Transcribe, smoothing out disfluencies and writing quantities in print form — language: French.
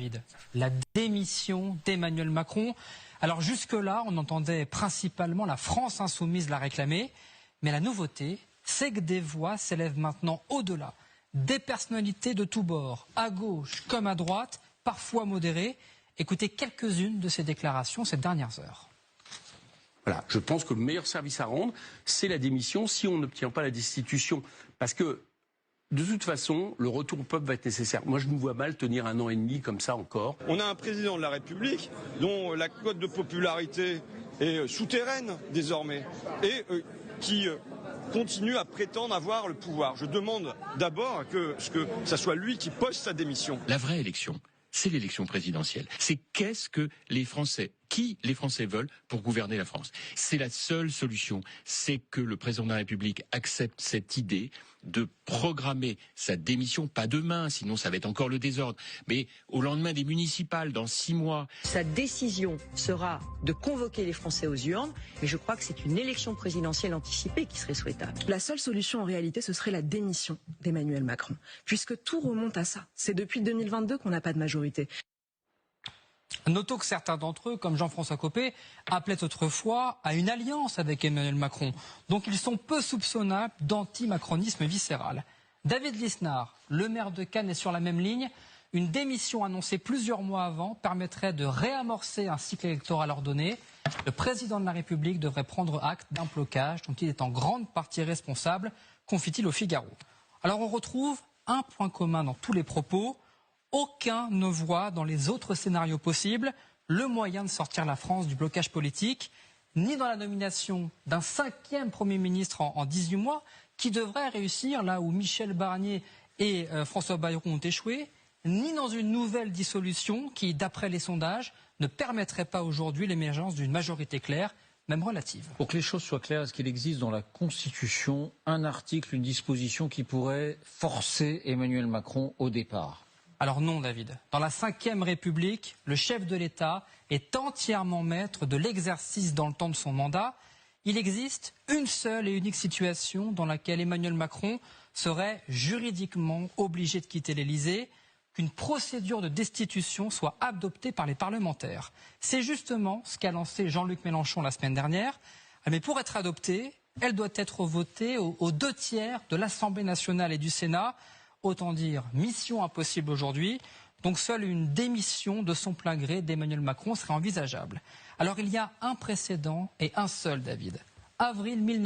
David, la démission d'Emmanuel Macron. Alors jusque-là, on entendait principalement la France insoumise la réclamer. Mais la nouveauté, c'est que des voix s'élèvent maintenant au-delà. Des personnalités de tous bords, à gauche comme à droite, parfois modérées. Écoutez quelques-unes de ces déclarations ces dernières heures. Voilà, je pense que le meilleur service à rendre, c'est la démission si on n'obtient pas la destitution. Parce que, de toute façon, le retour au peuple va être nécessaire. Moi, je nous vois mal tenir 1 an et demi comme ça encore. On a un président de la République dont la cote de popularité est souterraine désormais et qui continue à prétendre avoir le pouvoir. Je demande d'abord que ça soit lui qui pose sa démission. La vraie élection, c'est l'élection présidentielle. C'est qui les Français veulent pour gouverner la France. C'est la seule solution. C'est que le président de la République accepte cette idée de programmer sa démission, pas demain, sinon ça va être encore le désordre, mais au lendemain des municipales, dans 6 mois. Sa décision sera de convoquer les Français aux urnes, mais je crois que c'est une élection présidentielle anticipée qui serait souhaitable. La seule solution en réalité, ce serait la démission d'Emmanuel Macron, puisque tout remonte à ça. C'est depuis 2022 qu'on n'a pas de majorité. Notons que certains d'entre eux, comme Jean-François Copé, appelaient autrefois à une alliance avec Emmanuel Macron. Donc ils sont peu soupçonnables d'anti-macronisme viscéral. David Lisnard, le maire de Cannes, est sur la même ligne. Une démission annoncée plusieurs mois avant permettrait de réamorcer un cycle électoral ordonné. Le président de la République devrait prendre acte d'un blocage dont il est en grande partie responsable, confie-t-il au Figaro. Alors on retrouve un point commun dans tous les propos. Aucun ne voit dans les autres scénarios possibles le moyen de sortir la France du blocage politique, ni dans la nomination d'un 5e Premier ministre en 18 mois, qui devrait réussir là où Michel Barnier et François Bayrou ont échoué, ni dans une nouvelle dissolution qui, d'après les sondages, ne permettrait pas aujourd'hui l'émergence d'une majorité claire, même relative. Pour que les choses soient claires, est-ce qu'il existe dans la Constitution un article, une disposition qui pourrait forcer Emmanuel Macron au départ ? Alors non, David. Dans la Ve République, le chef de l'État est entièrement maître de l'exercice dans le temps de son mandat. Il existe une seule et unique situation dans laquelle Emmanuel Macron serait juridiquement obligé de quitter l'Élysée, qu'une procédure de destitution soit adoptée par les parlementaires. C'est justement ce qu'a lancé Jean-Luc Mélenchon la semaine dernière. Mais pour être adoptée, elle doit être votée aux 2/3 de l'Assemblée nationale et du Sénat. Autant dire mission impossible aujourd'hui. Donc seule une démission de son plein gré d'Emmanuel Macron serait envisageable. Alors il y a un précédent et un seul, David. Avril 19